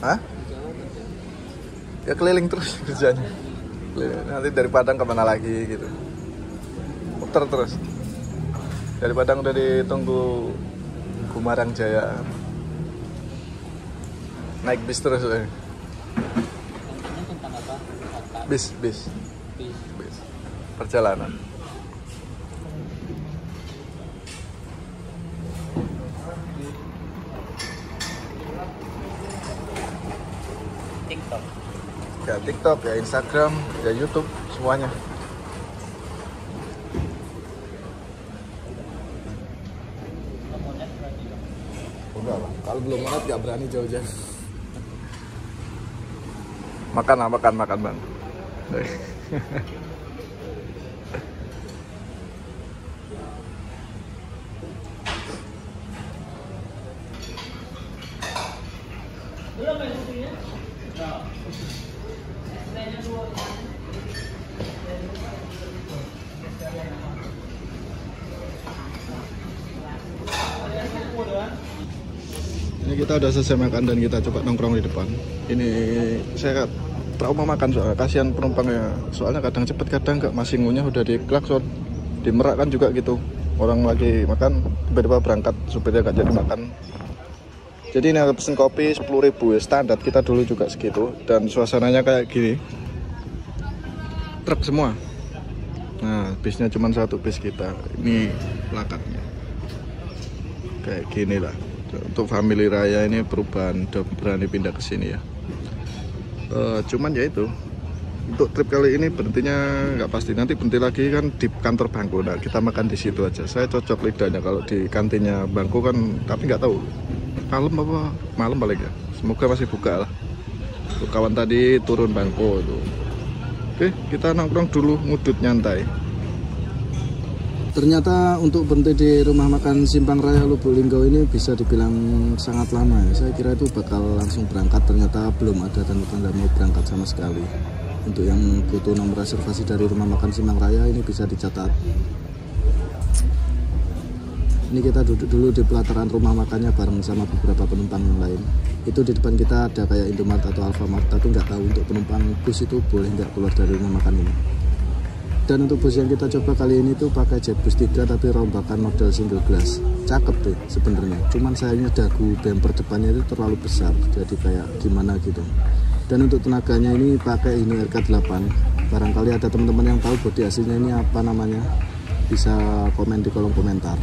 Hah? Ya keliling terus kerjanya. Nanti dari Padang kemana lagi gitu. Muter terus. Dari Padang udah ditunggu Gumarang Jaya. Naik bis terus. Bis. Perjalanan. TikTok, ya Instagram, ya YouTube, semuanya. Enggak lah, kalau belum monet gak berani jauh-jauh. Makan bang. Ini kita udah selesai makan dan kita coba nongkrong di depan. Ini saya trauma makan soalnya, kasihan penumpangnya. Soalnya kadang cepet, kadang nggak, masih ngunyah udah diklakson. Di Merak kan juga gitu. Orang lagi makan, tiba-tiba berangkat, supirnya nggak jadi makan. Jadi ini ada pesen kopi 10.000 ya, standar kita dulu juga segitu. Dan suasananya kayak gini. Truk semua. Nah, bisnya cuma satu bis kita. Ini plakatnya. Kayak gini lah. Untuk family raya ini perubahan, udah berani pindah ke sini ya. Cuman ya itu, untuk trip kali ini berhentinya nggak pasti. Nanti berhenti lagi kan di kantor Bangko. Nah, kita makan di situ aja. Saya cocok lidahnya kalau di kantinnya Bangko kan, tapi nggak tahu malam apa malam balik ya. Semoga masih buka lah. Tuh, kawan tadi turun Bangko itu. Oke, kita nongkrong dulu, ngudut nyantai. Ternyata untuk berhenti di rumah makan Simpang Raya Lubuk-Linggau ini bisa dibilang sangat lama ya. Saya kira itu bakal langsung berangkat, ternyata belum ada tanda-tanda mau berangkat sama sekali. Untuk yang butuh nomor reservasi dari rumah makan Simpang Raya ini bisa dicatat. Ini kita duduk dulu di pelataran rumah makannya bareng sama beberapa penumpang yang lain. Itu di depan kita ada kayak Indomaret atau Alfamart, tapi nggak tahu untuk penumpang bus itu boleh nggak keluar dari rumah makan ini. Dan untuk bus yang kita coba kali ini tuh pakai Jetbus 3 tapi rombakan model single glass. Cakep deh sebenarnya. Cuman sayangnya dagu bumper depannya itu terlalu besar, jadi kayak gimana gitu. Dan untuk tenaganya ini pakai ini RK8. Barangkali ada teman-teman yang tahu bodi aslinya ini apa namanya, bisa komen di kolom komentar.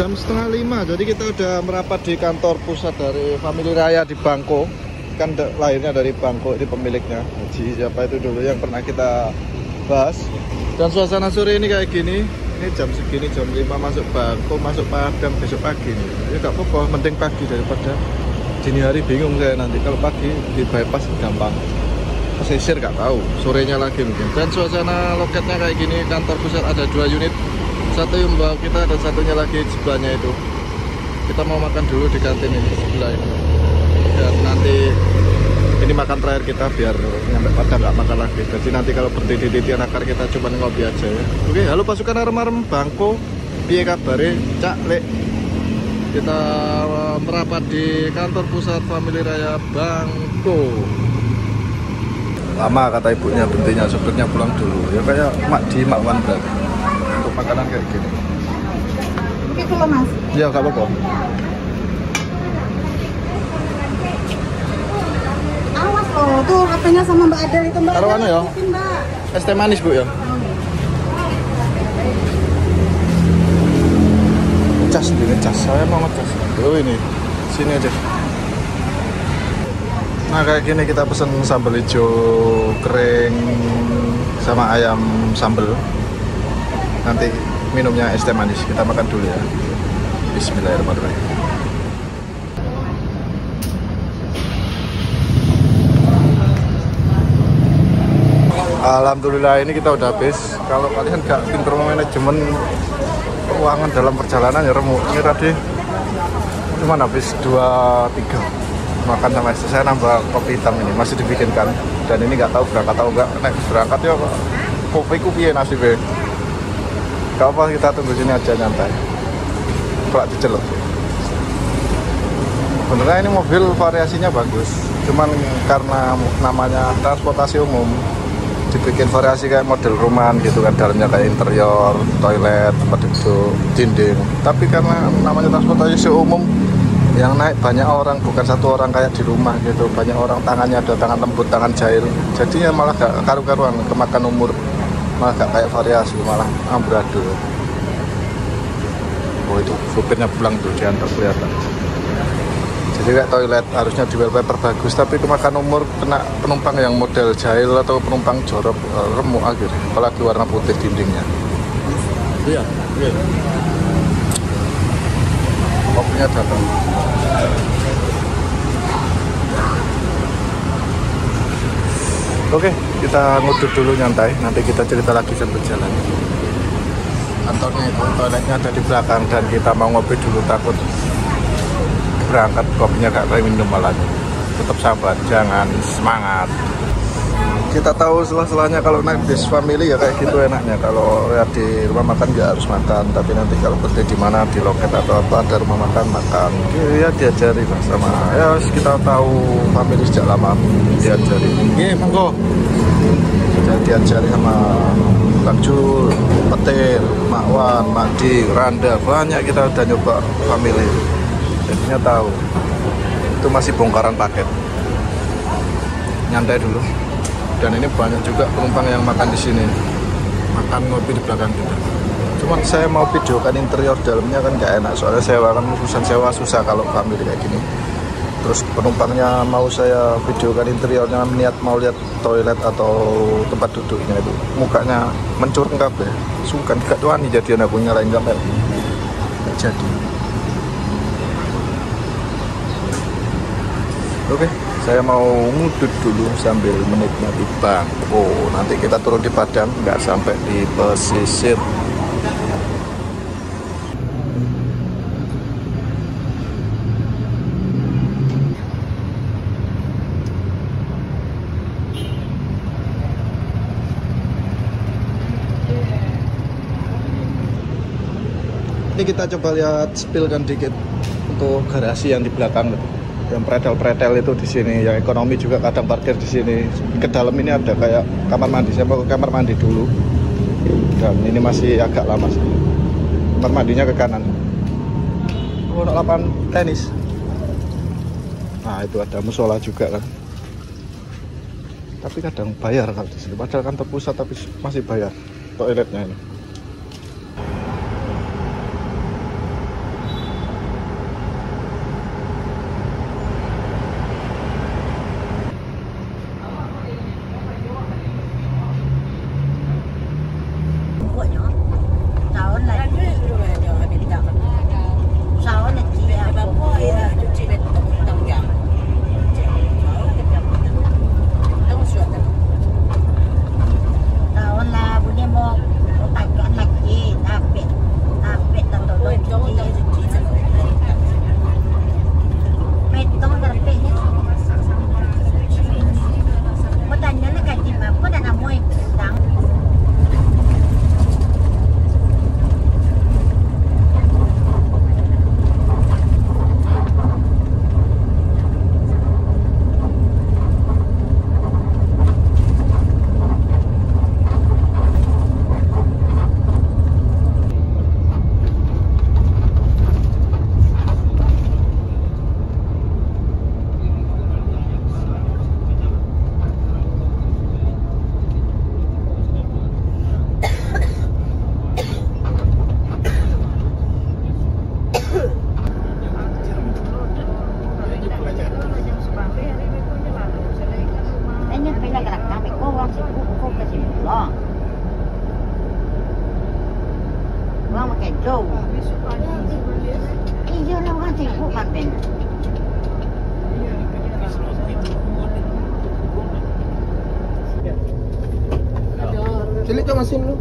jam setengah 5. Jadi kita udah merapat di kantor pusat dari Family Raya di Bangko. Kan lahirnya dari Bangko, ini pemiliknya Haji siapa itu dulu yang pernah kita bahas. Dan suasana sore ini kayak gini. Ini jam segini, jam 5 masuk Bangko, masuk Padang besok pagi nih. Ya gak apa-apa, mending pagi daripada dini hari. Bingung saya nanti kalau pagi di bypass gampang pesisir, gak tahu sorenya lagi mungkin. Dan suasana loketnya kayak gini. Kantor pusat ada 2 unit, satu yang membawa kita dan satunya lagi sebelahnya itu. Kita mau makan dulu di kantin ini sebelah ini. Dan nanti ini makan terakhir kita biar nyampe Padang nggak makan lagi. Jadi nanti kalau berhenti di titian akar kita cuma ngopi aja ya. Oke, halo pasukan arem-arem Bangko, piye kabare Cak Lek. Kita merapat di kantor pusat Family Raya Bangko. Lama kata ibunya berhentinya, supirnya pulang dulu. Ya kayak di Makwan berarti. Untuk makanan kayak gini. Oke kalau mas. Ya nggak apa-apa. Awas loh, tuh katanya sama Mbak Adel itu Mbak. Taruh anu ya? Mbak. Es teh manis bu ya? Cas ini cas, saya mau ngecas. Oh ini, sini aja. Nah kayak gini kita pesen sambal hijau kering sama ayam sambal. Nanti minumnya es teh manis. Kita makan dulu ya. Bismillahirrahmanirrahim. Alhamdulillah ini kita udah habis. Kalau kalian gak pinter manajemen keuangan dalam perjalanan ya remuk. Ini tadi cuma habis 2-3 makan sama istri. Saya nambah kopi hitam ini masih dibikinkan. Dan ini nggak tahu berangkat atau enggak. Nek berangkat ya kopi piye nasibnya. Gak apa, kita tunggu sini aja nyantai. Pelak diceluk. Sebenarnya ini mobil variasinya bagus. Cuman karena namanya transportasi umum, dibikin variasi kayak model rumahan gitu kan, dalamnya kayak interior, toilet, tempat duduk, dinding. Tapi karena namanya transportasi umum, yang naik banyak orang, bukan satu orang kayak di rumah gitu. Banyak orang, tangannya ada tangan lembut, tangan jahil. Jadinya malah gak karu-karuan, kemakan umur. Malah gak kayak variasi, malah amburadul. Oh itu, supirnya pulang tuh, diantar kelihatan. Jadi kayak toilet harusnya di wallpaper bagus, tapi kemakan umur kena penumpang yang model jahil atau penumpang jorok, remuk akhirnya. Apalagi warna putih dindingnya. Iya, iya. Kopinya datang. Oke, kita ngudut dulu nyantai. Nanti kita cerita lagi sambil jalan. Kantornya itu, toiletnya ada di belakang dan kita mau ngopi dulu, takut berangkat kopinya gak kayak minum malah. Tetap sabar, jangan semangat. Kita tahu selah-selahnya kalau naik bis family ya kayak gitu enaknya. Kalau ya di rumah makan ya harus makan, tapi nanti kalau berhenti di mana, di loket atau apa ada rumah makan, makan. Ya diajari lah sama, ya kita tahu family sejak lama diajari. Ini monggo. Jadi diajari sama Bang Jul, Petir, Makwan, Madi, Randa, banyak kita udah nyoba family. Jadinya tahu itu masih bongkaran paket. Nyantai dulu. Dan ini banyak juga penumpang yang makan di sini, makan ngopi di belakang kita. Cuman saya mau videokan interior dalamnya kan nggak enak, soalnya sewa kan urusan sewa susah kalau family kayak gini. Terus penumpangnya mau saya videokan interiornya, niat mau lihat toilet atau tempat duduknya itu, mukanya mencurang kabeh, sungkan gak tuani jadian aku nyalain kamera. Jadi oke, saya mau ngudut dulu sambil menikmati Bangko. Nanti kita turun di Padang, nggak sampai di pesisir. Ini kita coba lihat, spillkan dikit untuk garasi yang di belakang gitu. Yang pretel-pretel itu di sini, yang ekonomi juga kadang parkir di sini. Ke dalam ini ada kayak kamar mandi. Saya mau ke kamar mandi dulu. Dan ini masih agak lama sih. Kamar mandinya ke kanan. Oh, lapangan tenis. Nah, itu ada musola juga kan. Tapi kadang bayar kalau di sini. Padahal kantor pusat tapi masih bayar toiletnya ini. Kami kau orang sibuk, kau kasih pulang. Orang makan jauh. Iya lah orang sibuk kan Ben. Cilik tu masin lu.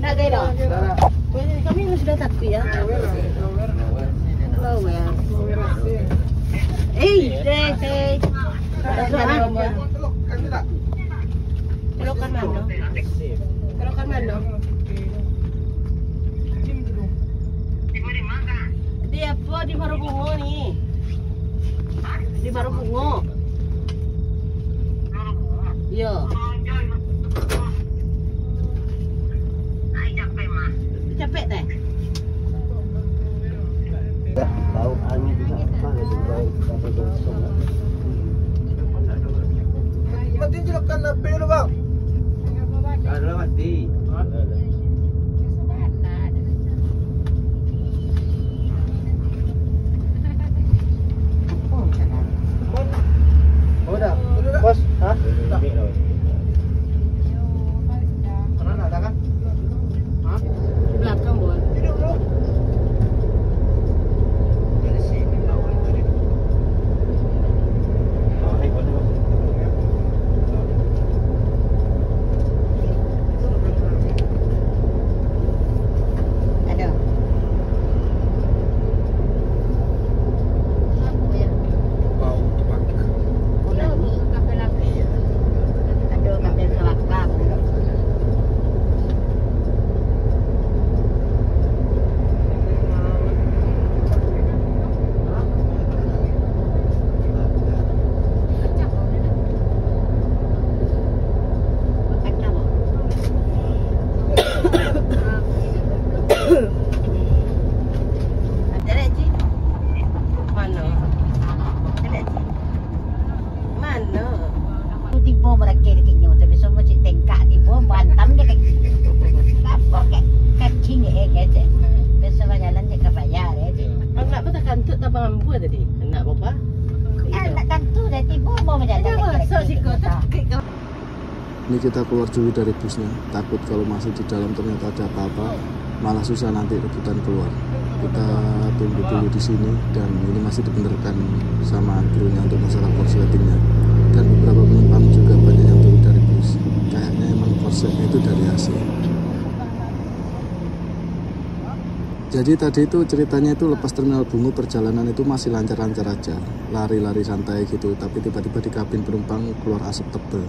Nak gaya dah. Kami sudah takut ya. Lower. Say. Kelokan mana? Kelokan mana? Di apa? Di Baru Bungo nih. Di Baru Bungo. Iya. Capek teh? Tahu angin juga apa lebih baik sampai gosong. Mati jelaskan apa dulu bang? Ada mati. Oh dah, bos, hah? Mana ada kan? Hah? Di belakang buat. Hidup dulu. Ada. Mau terbangkit. Unani. Ada kapal selakang. Kacang. Ada Cik? Mana? Ada Cik? Mana? Tiba mereka dekatnya tapi semua cik tengkak tiba bantam dia apa kacing kata. Besok jalan je ke bayar je. Anak apa tak kantut tak bangun buat tadi? Anak bapa? Anak kan tu dah tiba mau berjalan. Ini kita keluar dulu dari busnya, takut kalau masih di dalam ternyata ada apa-apa, malah susah nanti rebutan keluar. Kita tunggu dulu di sini dan ini masih dibenarkan sama krunya untuk masalah korsletingnya. Dan beberapa penumpang juga banyak yang turun dari bus. Kayaknya emang korsletnya itu dari AC. Jadi tadi itu ceritanya itu lepas terminal Bungo perjalanan itu masih lancar-lancar aja, lari-lari santai gitu. Tapi tiba-tiba di kabin penumpang keluar asap tebal.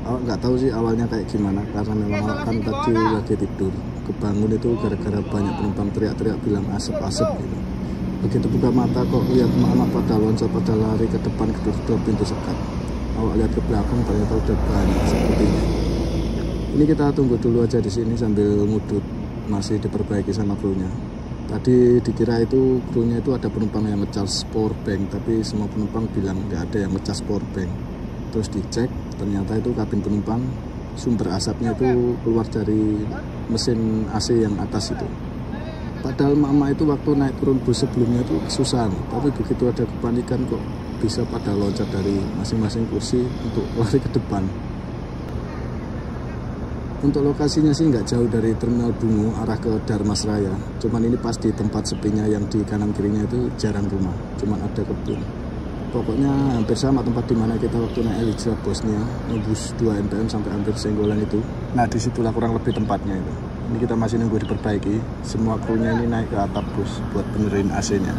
Awak nggak tahu sih awalnya kayak gimana karena memang awak kan tadi lagi tidur. Kebangun itu gara-gara banyak penumpang teriak-teriak bilang asap-asap gitu. Begitu buka mata kok lihat mama pada loncat pada lari ke depan kedua pintu sekat. Awak lihat ke belakang ternyata udah banyak sepertinya. Ini kita tunggu dulu aja di sini sambil ngudut, masih diperbaiki sama krunya. Tadi dikira itu krunya itu ada penumpang yang ngecas power bank, tapi semua penumpang bilang nggak ada yang ngecas power bank. Terus dicek, ternyata itu kabin penumpang sumber asapnya itu keluar dari mesin AC yang atas itu. Padahal mama itu waktu naik turun bus sebelumnya itu kesusahan, tapi begitu ada kepanikan kok bisa pada loncat dari masing-masing kursi untuk lari ke depan. Untuk lokasinya sih nggak jauh dari terminal Bungo arah ke Darmasraya, cuman ini pas di tempat sepinya yang di kanan kirinya itu jarang rumah, cuman ada kebun. Pokoknya hampir sama tempat dimana kita waktu naik Elitra Bosnia, ngebus 2 NPM sampai hampir senggolan itu. Nah disitulah kurang lebih tempatnya itu. Ini kita masih nunggu diperbaiki. Semua krunya ini naik ke atap bus buat benerin AC-nya.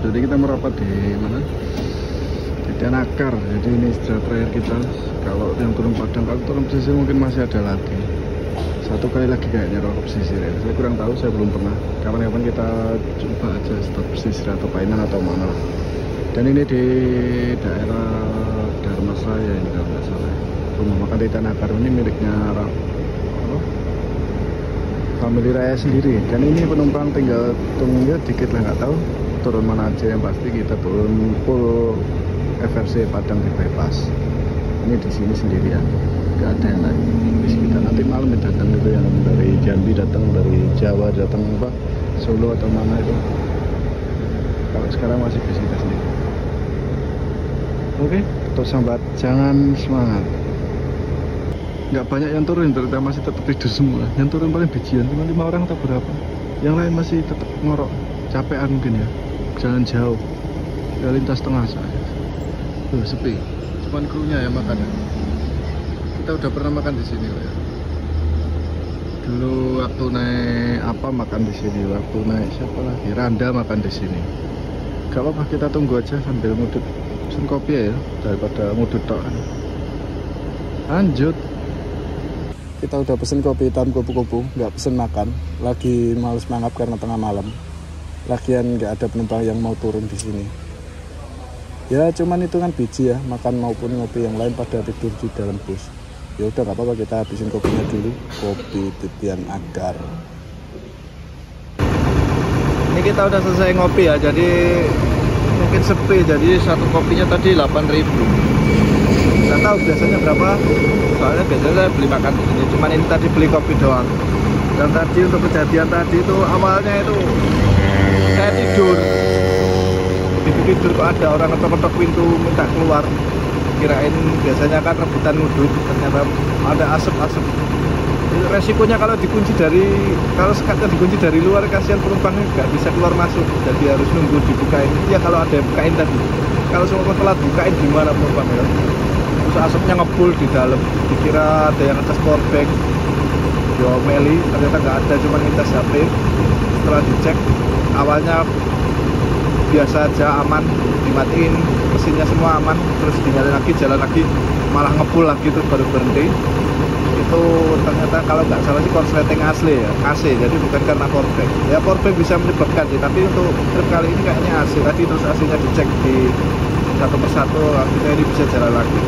Jadi kita merapat di mana? Di Danakar. Jadi ini istirahat terakhir kita. Kalau yang turun Padang, kalau turun pesisir mungkin masih ada lagi. Satu kali lagi kayaknya kalau pesisir ya. Saya kurang tahu, saya belum pernah. Kapan-kapan kita coba aja stop pesisir atau Painan atau mana. Dan ini di daerah Dharmasraya ini kalau nggak salah. Rumah makan di Danakar ini miliknya family Raya sendiri. Dan ini penumpang tinggal tunggunya dikit lah, nggak tahu turun mana aja. Yang pasti kita turun full FRC Padang di bypass. Ini di sini sendirian, nggak ada yang lain. Kita nanti malam datang itu yang dari Jambi datang, dari Jawa datang apa Solo atau mana itu. Kalau sekarang masih bis kita sendiri. Oke, tetap sambat, jangan semangat. Nggak banyak yang turun, ternyata masih tetap tidur semua. Yang turun paling bijian, cuma 5 orang atau berapa. Yang lain masih tetap ngorok, capean mungkin ya. Jalan jauh, ya lintas tengah saya. Sepi, cuman krunya yang makan. Kita udah pernah makan di sini ya. Dulu waktu naik apa makan di sini, waktu naik siapa lagi Randa makan di sini. Gak apa-apa, kita tunggu aja sambil ngudut pesen kopi ya, daripada ngudut tok. Lanjut. Kita udah pesen kopi hitam kupu-kupu, nggak pesen makan. Lagi males mangap karena tengah malam. Lagian nggak ada penumpang yang mau turun di sini. Ya cuman hitungan biji ya, makan maupun ngopi, yang lain pada tidur di dalam bus. Ya udah nggak apa-apa, kita habisin kopinya dulu. Kopi Titian Agar. Ini kita udah selesai ngopi ya, jadi mungkin sepi. Jadi satu kopinya tadi 8.000. Nggak tahu biasanya berapa, soalnya biasanya saya beli makan di sini. Cuman ini tadi beli kopi doang. Dan tadi untuk kejadian tadi itu awalnya itu saya tidur. Begitu tidur kok ada orang ngetok-ngetok pintu minta keluar. Kirain biasanya kan rebutan ngudut, ternyata ada asap-asap. Resikonya kalau dikunci kalau sekatnya dikunci dari luar, kasihan penumpangnya nggak bisa keluar masuk. Jadi harus nunggu dibukain. Ya kalau ada yang bukain tadi. Kalau semua telat bukain gimana penumpangnya? Terus asapnya ngebul di dalam. Dikira ada yang ngecas powerbank, diomeli, ternyata nggak ada, cuma ngecas HP. Setelah dicek, awalnya biasa aja, aman, dimatiin mesinnya semua aman, terus dinyalain lagi, jalan lagi, malah ngebul lagi, terus baru berhenti. Itu ternyata kalau nggak salah sih korsleting asli ya, AC, jadi bukan karena powerbank. Ya powerbank bisa menyebabkan sih, tapi untuk trip kali ini kayaknya AC tadi, terus AC-nya dicek di satu persatu, akhirnya ini bisa jalan lagi.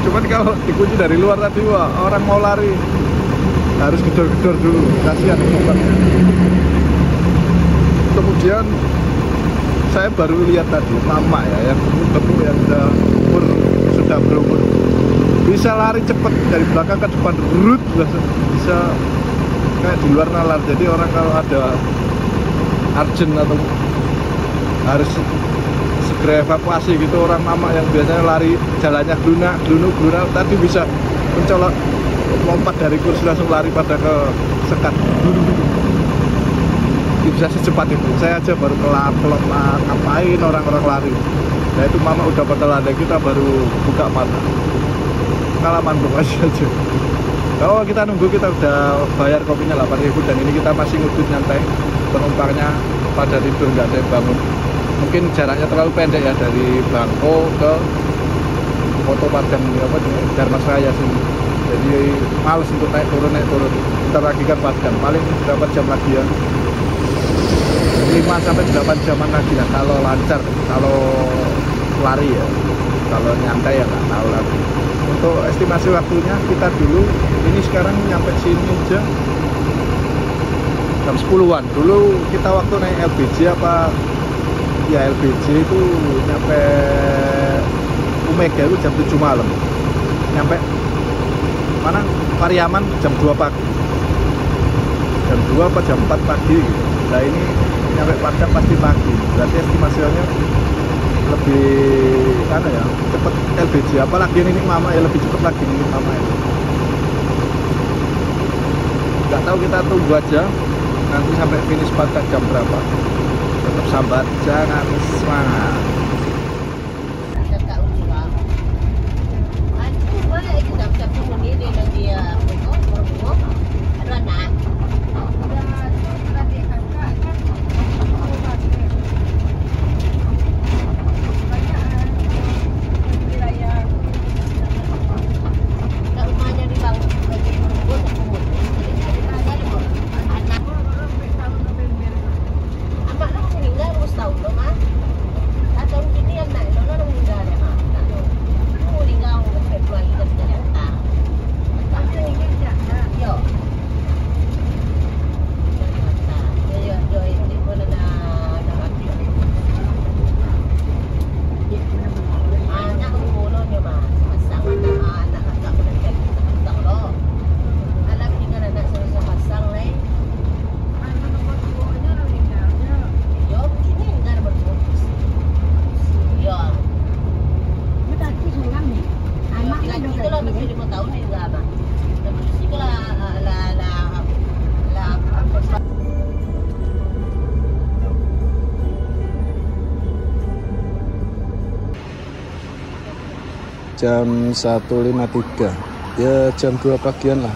Cuman kalau dikunci dari luar tadi, wah orang mau lari harus gedor-gedor dulu, kasihan penumpangnya. Kemudian saya baru lihat tadi mama ya, yang gemuk-gemuk, yang sudah berumur, bisa lari cepat dari belakang ke depan, rut, bisa kayak di luar nalar. Jadi orang kalau ada urgent atau harus segera evakuasi gitu, orang mama yang biasanya lari jalannya gluna tadi bisa mencolok, lompat dari kursi langsung lari pada ke sekat. Bisa secepat itu. Saya aja baru kelap ngapain orang-orang lari. Nah itu mama udah pada lari, kita baru buka mata. Pengalaman pokoknya aja. Kalau kita nunggu, kita udah bayar kopinya 8.000 dan ini kita masih ngudut nyantai. Penumpangnya pada tidur, nggak ada yang bangun. Mungkin jaraknya terlalu pendek ya dari Bangko ke Foto Padang apa Dharmasraya sini. Jadi males untuk naik turun. Kita lagi kan Padang, paling berapa jam lagi ya? 5-8 jaman lagi lah kalau lancar, kalau lari ya. Kalau nyantai ya nggak tahu lagi. Untuk estimasi waktunya kita dulu, ini sekarang nyampe sini aja jam 10-an. Dulu kita waktu naik LBJ apa ya, LBJ itu nyampe Umega itu jam 7 malam. Nyampe mana? Pariaman jam 2 pagi. Jam 2 apa jam 4 pagi gitu. Nah ini nyampe Padang pasti pagi. Berarti estimasinya lebih cepet LBJ. Apalagi ini mama ya, lebih cepet lagi ini mama ya. Nggak tahu, kita tunggu aja nanti sampai finish Padang jam berapa. Tetap sabar, jangan semangat. jam 1.53, ya jam 2 pagian lah.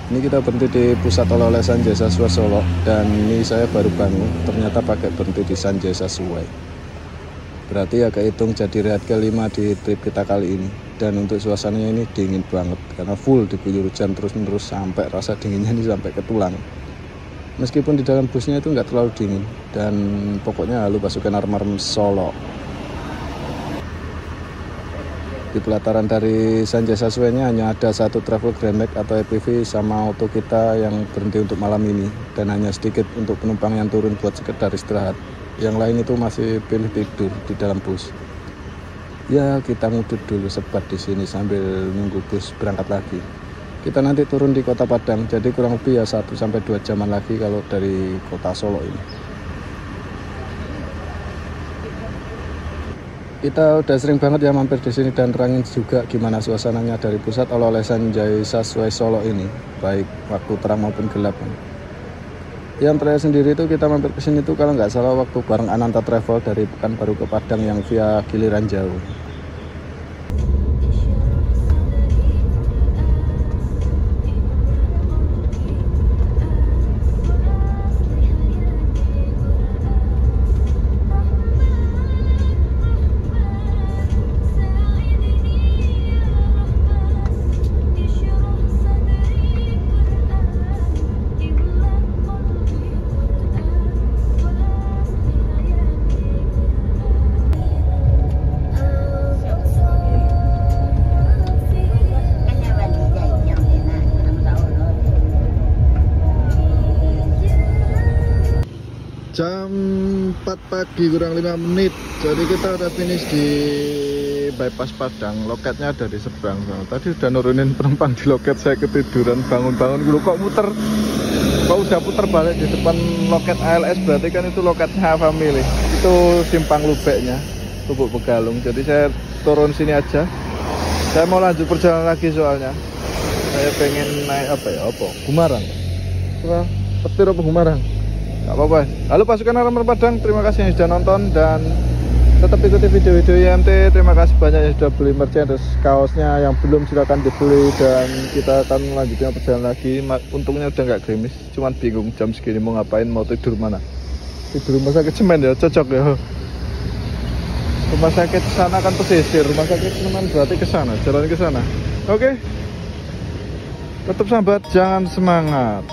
Ini kita berhenti di pusat oleh-oleh Sanjay Sasuai Solo, dan ini saya baru bangun, ternyata pakai berhenti di Sanjay Sasuai. Berarti ya kehitung jadi rehat kelima di trip kita kali ini. Dan untuk suasananya ini dingin banget, karena full diguyur hujan terus-menerus sampai rasa dinginnya ini sampai ke tulang. Meskipun di dalam busnya itu nggak terlalu dingin, dan pokoknya halu pasukan Armarm Solo. Di pelataran dari Sanjay Sasuai-nya hanya ada satu travel Grand Max atau EPV sama auto kita yang berhenti untuk malam ini, dan hanya sedikit untuk penumpang yang turun buat sekedar istirahat. Yang lain itu masih pilih tidur di dalam bus. Ya kita ngudut dulu sebat di sini sambil nunggu bus berangkat lagi. Kita nanti turun di Kota Padang, jadi kurang lebih ya 1-2 jaman lagi kalau dari Kota Solo ini. Kita udah sering banget ya mampir di sini dan terangin juga gimana suasananya dari pusat oleh-oleh Sanjay Sasuai Solo ini, baik waktu terang maupun gelap. Yang terakhir sendiri itu kita mampir ke sini tuh kalau nggak salah waktu bareng Ananta Travel dari Pekanbaru ke Padang yang via Giliran Jauh. Jam 4 pagi kurang 5 menit. Jadi kita udah finish di bypass Padang. Loketnya ada di seberang. Tadi udah nurunin penumpang di loket, saya ketiduran, bangun-bangun dulu kok muter. Kok udah puter balik di depan loket ALS, berarti kan itu loketnya Family. Itu simpang Lubeknya, Lubuk Begalung. Jadi saya turun sini aja. Saya mau lanjut perjalanan lagi soalnya. Saya pengen naik Gumarang. Coba petir apa Gumarang? Gak apa-apa. Halo pasukan Armarm Padang, terima kasih yang sudah nonton dan tetap ikuti video-video IMT. Terima kasih banyak yang sudah beli merchandise, kaosnya yang belum silahkan dibeli, dan kita akan melanjutkan perjalanan lagi. Untungnya udah nggak gerimis, cuman bingung jam segini mau ngapain, mau tidur mana. Tidur rumah sakit Semen ya, cocok ya. Rumah sakit sana kan pesisir, rumah sakit Semen berarti ke sana, jalan ke sana. Oke. Tetap sahabat, jangan semangat.